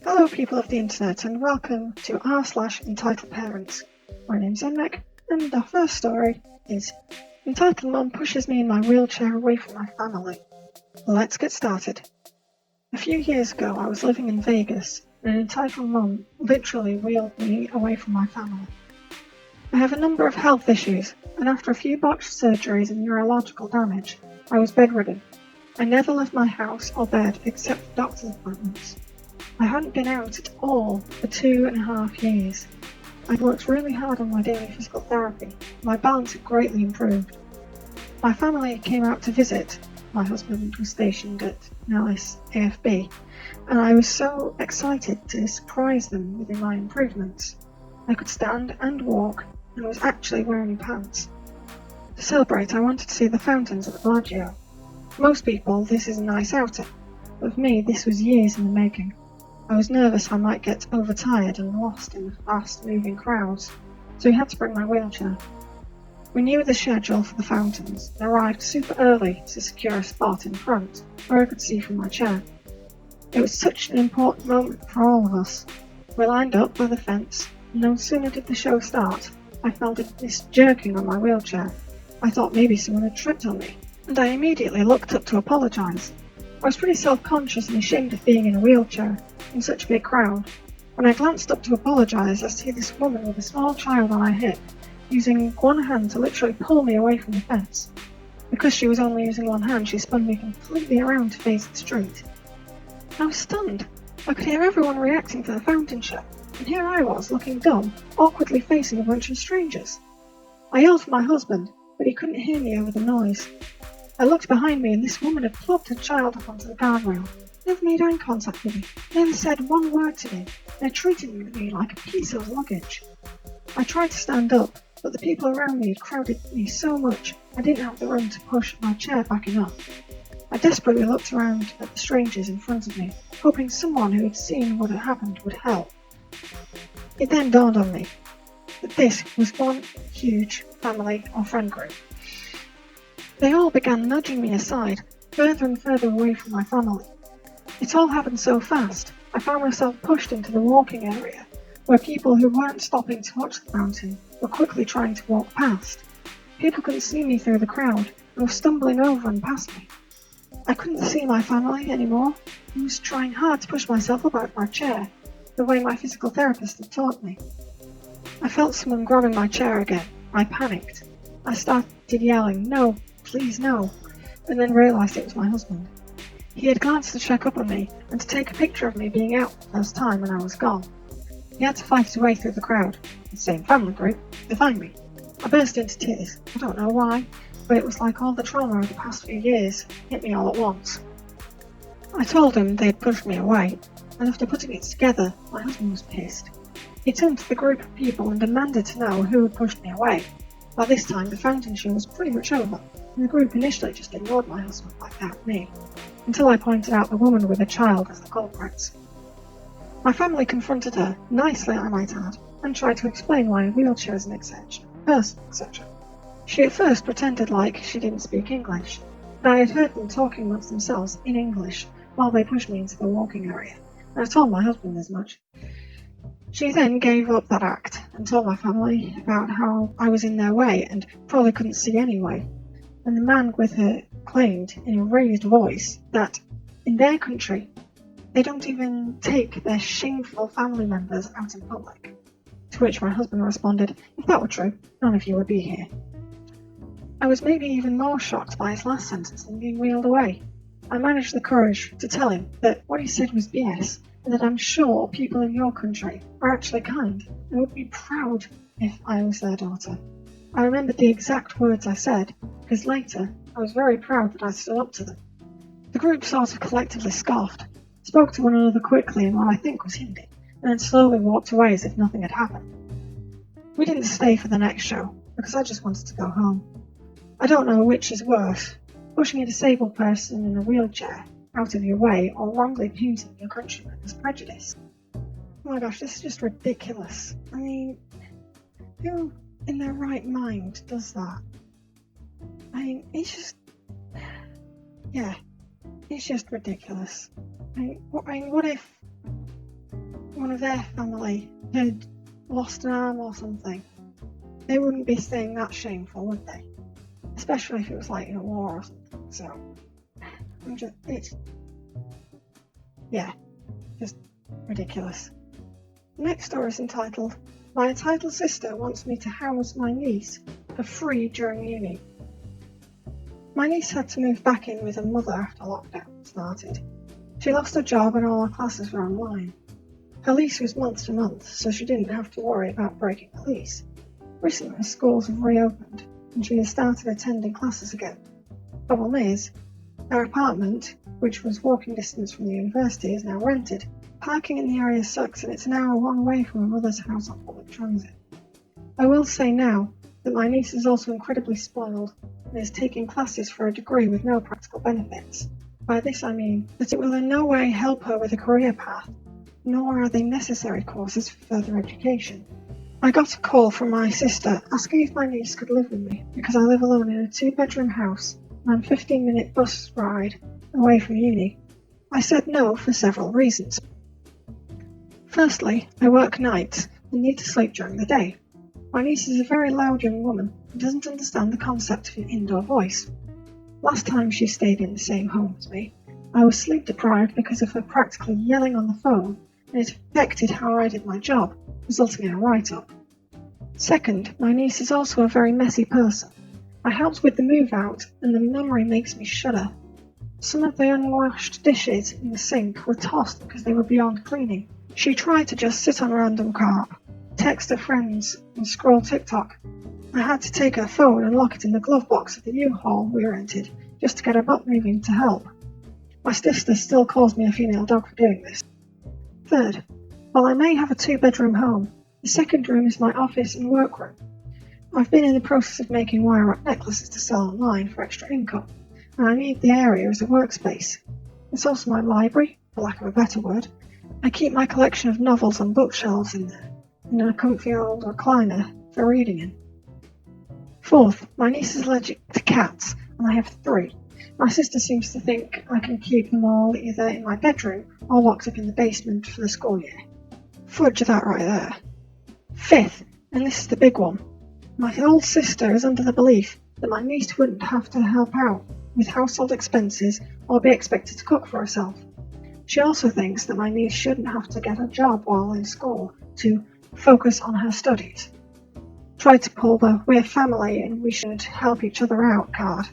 Hello people of the internet and welcome to r/entitledparents. My name's Enric and our first story is Entitled Mum pushes me in my wheelchair away from my family. Let's get started. A few years ago I was living in Vegas and an entitled mum literally wheeled me away from my family. I have a number of health issues and after a few botched surgeries and neurological damage, I was bedridden. I never left my house or bed except for doctor's appointments. I hadn't been out at all for 2.5 years. I'd worked really hard on my daily physical therapy. My balance had greatly improved. My family came out to visit. My husband was stationed at Nellis AFB, and I was so excited to surprise them with my improvements. I could stand and walk, and was actually wearing pants. To celebrate, I wanted to see the fountains at the Bellagio. For most people, this is a nice outing, but for me, this was years in the making. I was nervous I might get overtired and lost in the fast-moving crowds, so we had to bring my wheelchair. We knew the schedule for the fountains and arrived super early to secure a spot in front, where I could see from my chair. It was such an important moment for all of us. We lined up by the fence, and no sooner did the show start, I felt this jerking on my wheelchair. I thought maybe someone had tripped on me, and I immediately looked up to apologise. I was pretty self-conscious and ashamed of being in a wheelchair in such a big crowd. When I glanced up to apologise, I see this woman with a small child on her hip, using one hand to literally pull me away from the fence. Because she was only using one hand, she spun me completely around to face the street. I was stunned. I could hear everyone reacting to the fountain show, and here I was, looking dumb, awkwardly facing a bunch of strangers. I yelled for my husband, but he couldn't hear me over the noise. I looked behind me and this woman had plopped her child up onto the guardrail. Never made eye contact with me, never said one word to me. They treated me like a piece of luggage. I tried to stand up, but the people around me had crowded me so much I didn't have the room to push my chair back enough. I desperately looked around at the strangers in front of me, hoping someone who had seen what had happened would help. It then dawned on me that this was one huge family or friend group. They all began nudging me aside, further and further away from my family. It all happened so fast, I found myself pushed into the walking area, where people who weren't stopping to watch the fountain were quickly trying to walk past. People couldn't see me through the crowd, and were stumbling over and past me. I couldn't see my family anymore, and was trying hard to push myself up out of my chair, the way my physical therapist had taught me. I felt someone grabbing my chair again. I panicked. I started yelling, "No, please no," and then realised it was my husband. He had glanced to check up on me and to take a picture of me being out for the first time when I was gone. He had to fight his way through the crowd, the same family group, to find me. I burst into tears. I don't know why, but it was like all the trauma of the past few years hit me all at once. I told him they'd pushed me away, and after putting it together, my husband was pissed. He turned to the group of people and demanded to know who had pushed me away. By this time, the fountain show was pretty much over, and the group initially just ignored my husband like that, me, until I pointed out the woman with a child as the culprits. My family confronted her, nicely I might add, and tried to explain why a wheelchair is an exception, person, etc. She at first pretended like she didn't speak English, but I had heard them talking amongst themselves in English while they pushed me into the walking area, and I told my husband as much. She then gave up that act and told my family about how I was in their way and probably couldn't see anyway, and the man with her claimed in a raised voice that in their country they don't even take their shameful family members out in public. To which my husband responded, "If that were true, none of you would be here." I was maybe even more shocked by his last sentence than being wheeled away. I managed the courage to tell him that what he said was BS, and that I'm sure people in your country are actually kind and would be proud if I was their daughter. I remembered the exact words I said, because later I was very proud that I stood up to them. The group sort of collectively scoffed, spoke to one another quickly in what I think was Hindi, and then slowly walked away as if nothing had happened. We didn't stay for the next show, because I just wanted to go home. I don't know which is worse, pushing a disabled person in a wheelchair out of your way or wrongly painting your countrymen as prejudice. Oh my gosh, this is just ridiculous. I mean, who in their right mind does that? I mean, it's just ridiculous. I mean, what if one of their family had lost an arm or something, they wouldn't be saying that's shameful, would they? Especially if it was like in a war or something. So, just ridiculous. The next story is entitled, My Entitled Sister Wants Me to House My Niece for Free During Uni. My niece had to move back in with her mother after lockdown started. She lost her job and all her classes were online. Her lease was month to month, so she didn't have to worry about breaking the lease. Recently, schools have reopened, and she has started attending classes again. Problem is, her apartment, which was walking distance from the university, is now rented. Parking in the area sucks, and it's an hour one way from her mother's house on public transit. I will say now that my niece is also incredibly spoiled and is taking classes for a degree with no practical benefits. By this I mean that it will in no way help her with a career path, nor are they necessary courses for further education. I got a call from my sister asking if my niece could live with me because I live alone in a 2-bedroom house and I'm 15-minute bus ride away from uni. I said no for several reasons. Firstly, I work nights and need to sleep during the day. My niece is a very loud young woman and doesn't understand the concept of an indoor voice. Last time she stayed in the same home as me, I was sleep deprived because of her practically yelling on the phone, and it affected how I did my job, resulting in a write-up. Second, my niece is also a very messy person. I helped with the move out, and the memory makes me shudder. Some of the unwashed dishes in the sink were tossed because they were beyond cleaning. She tried to just sit on random carp, text her friends, and scroll TikTok. I had to take her phone and lock it in the glove box of the U-Haul we rented, just to get her butt moving to help. My sister still calls me a female dog for doing this. Third, while I may have a 2-bedroom home, the second room is my office and workroom. I've been in the process of making wire-wrap necklaces to sell online for extra income, and I need the area as a workspace. It's also my library, for lack of a better word. I keep my collection of novels on bookshelves in there, and a comfy old recliner for reading in. Fourth, my niece is allergic to cats, and I have 3. My sister seems to think I can keep them all either in my bedroom or locked up in the basement for the school year. Fudge that right there. Fifth, and this is the big one, my old sister is under the belief that my niece wouldn't have to help out with household expenses or be expected to cook for herself. She also thinks that my niece shouldn't have to get a job while in school to focus on her studies. Tried to pull the "we're family and we should help each other out" card.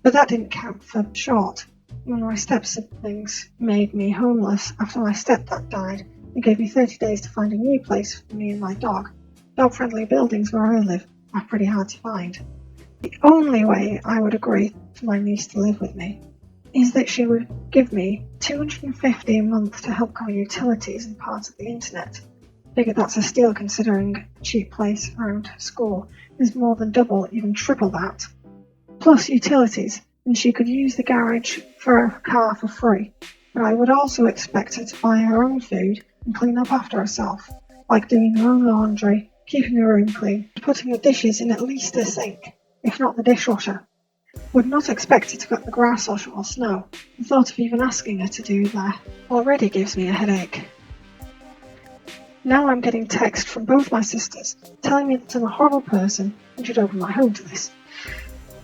But that didn't count for short. When my step-siblings made me homeless after my stepdad died, they gave me 30 days to find a new place for me and my dog. Dog-friendly buildings where I live are pretty hard to find. The only way I would agree for my niece to live with me is that she would give me $250 a month to help cover utilities and parts of the internet. Figure that's a steal considering a cheap place around school is more than double, even triple that. Plus utilities, and she could use the garage for her car for free. But I would also expect her to buy her own food and clean up after herself, like doing her own laundry, keeping her room clean, and putting the dishes in at least the sink, if not the dishwasher. Would not expect her to cut the grass or shovel snow. The thought of even asking her to do that already gives me a headache. Now I'm getting text from both my sisters telling me that I'm a horrible person and should open my home to this.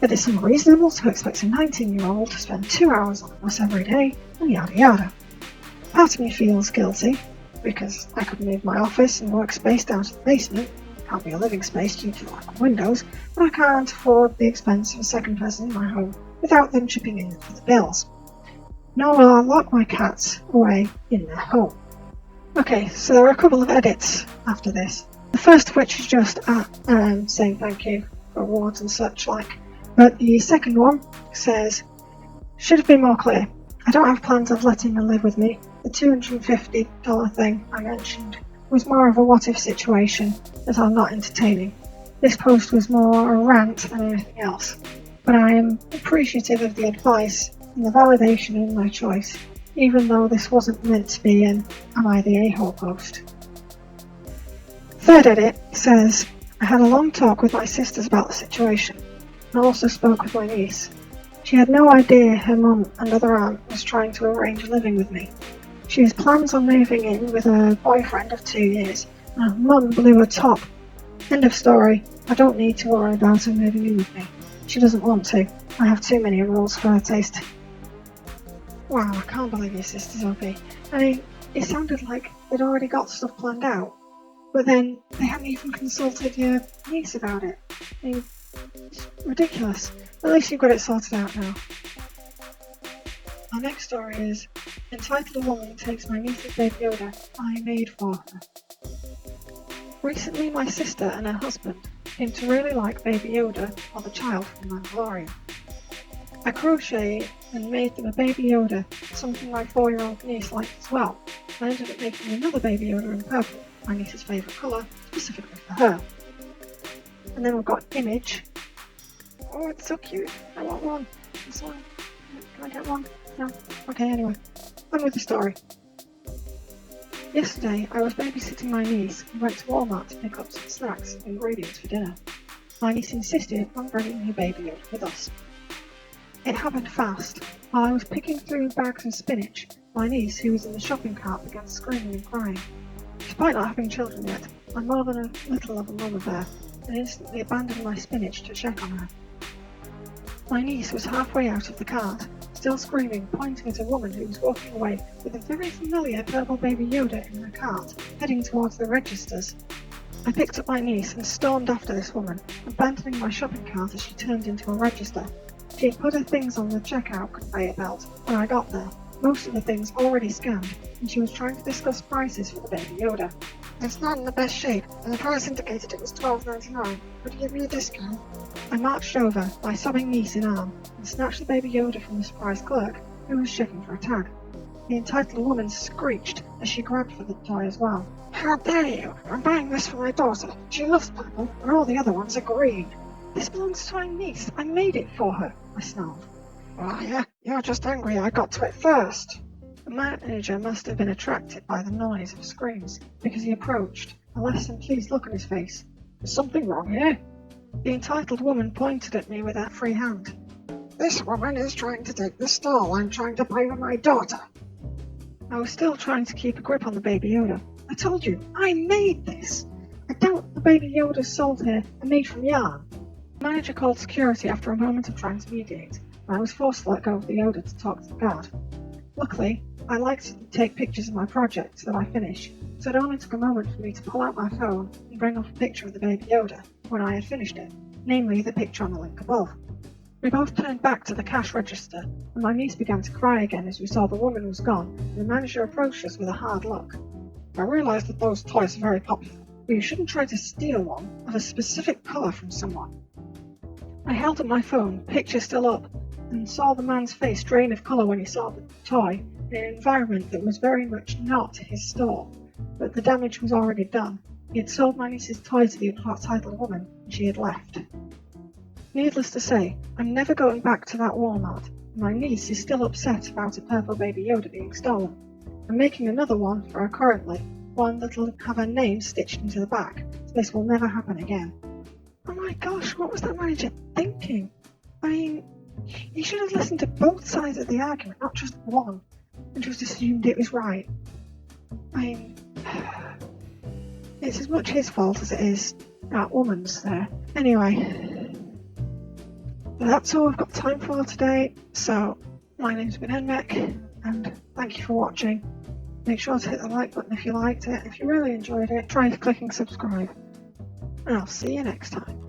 That it's unreasonable to expect a 19-year-old to spend 2 hours on the bus every day, and yada yada. Part of me feels guilty, because I could move my office and workspace down to the basement. Can't be a living space due to lack of windows, but I can't afford the expense of a second person in my home without them chipping in for the bills. Nor will I lock my cats away in their home. Okay, so there are a couple of edits after this. The first of which is just saying thank you for awards and such like. But the second one says, should have been more clear. I don't have plans of letting her live with me. The $250 thing I mentioned was more of a what-if situation that I'm not entertaining. This post was more a rant than anything else. But I am appreciative of the advice and the validation in my choice, even though this wasn't meant to be an "Am I the a-hole" post. Third edit says, I had a long talk with my sisters about the situation, and also spoke with my niece. She had no idea her mum and other aunt was trying to arrange living with me. She has plans on moving in with a boyfriend of 2 years. Mum blew her top. End of story. I don't need to worry about her moving in with me. She doesn't want to. I have too many rules for her taste. Wow, I can't believe your sister's okay. I mean, it sounded like they'd already got stuff planned out, but then they hadn't even consulted your niece about it. I mean, it's ridiculous. At least you've got it sorted out now. Our next story is Entitled Woman Takes My Niece's Baby Yoda I Made For Her. Recently, my sister and her husband came to really like Baby Yoda, or the child from Mandalorian. I crocheted and made them a Baby Yoda, something my 4-year-old niece liked as well. I ended up making another Baby Yoda in purple, my niece's favourite colour, specifically for her. And then we've got Image. Oh, it's so cute. I want one. This one. Can I get one? No? Okay, anyway. On with the story. Yesterday, I was babysitting my niece and went to Walmart to pick up some snacks and ingredients for dinner. My niece insisted on bringing her Baby Yoda with us. It happened fast. While I was picking through bags of spinach, my niece, who was in the shopping cart, began screaming and crying. Despite not having children yet, I'm more than a little of a mama bear, and instantly abandoned my spinach to check on her. My niece was halfway out of the cart, still screaming, pointing at a woman who was walking away with a very familiar purple Baby Yoda in her cart, heading towards the registers. I picked up my niece and stormed after this woman, abandoning my shopping cart as she turned into a register. She had put her things on the checkout conveyor belt when I got there, most of the things already scanned, and she was trying to discuss prices for the Baby Yoda. It's not in the best shape, and the price indicated it was $12.99. Would you give me a discount? I marched over, my sobbing niece in arm, and snatched the Baby Yoda from the surprised clerk, who was checking for a tag. The entitled woman screeched as she grabbed for the toy as well. How dare you! I'm buying this for my daughter. She loves purple, and all the other ones are green. This belongs to my niece. I made it for her, I snarled. Oh yeah, you're just angry I got to it first. The manager must have been attracted by the noise of screams, because he approached, a less than pleased look on his face. There's something wrong here. The entitled woman pointed at me with her free hand. This woman is trying to take the stall I'm trying to buy for my daughter. I was still trying to keep a grip on the Baby Yoda. I told you, I made this. I doubt the Baby Yodas sold here are made from yarn. The manager called security after a moment of trying to mediate, and I was forced to let go of the Yoda to talk to the guard. Luckily, I like to take pictures of my projects that I finish, so it only took a moment for me to pull out my phone and bring off a picture of the Baby Yoda when I had finished it, namely the picture on the link above. We both turned back to the cash register, and my niece began to cry again as we saw the woman was gone, and the manager approached us with a hard look. I realised that those toys are very popular, but you shouldn't try to steal one of a specific colour from someone. I held up my phone, picture still up, and saw the man's face drain of colour when he saw the toy in an environment that was very much not his store, but the damage was already done. He had sold my niece's toy to the entitled woman, and she had left. Needless to say, I'm never going back to that Walmart, and my niece is still upset about a purple Baby Yoda being stolen. I'm making another one for her currently, one that'll have her name stitched into the back, so this will never happen again. Oh my gosh, what was that manager thinking? I mean, he should have listened to both sides of the argument, not just one, and just assumed it was right. I mean, it's as much his fault as it is that woman's there. Anyway, that's all we've got time for today, so my name's been Enmek, and thank you for watching. Make sure to hit the like button if you liked it. If you really enjoyed it, try clicking subscribe. And I'll see you next time.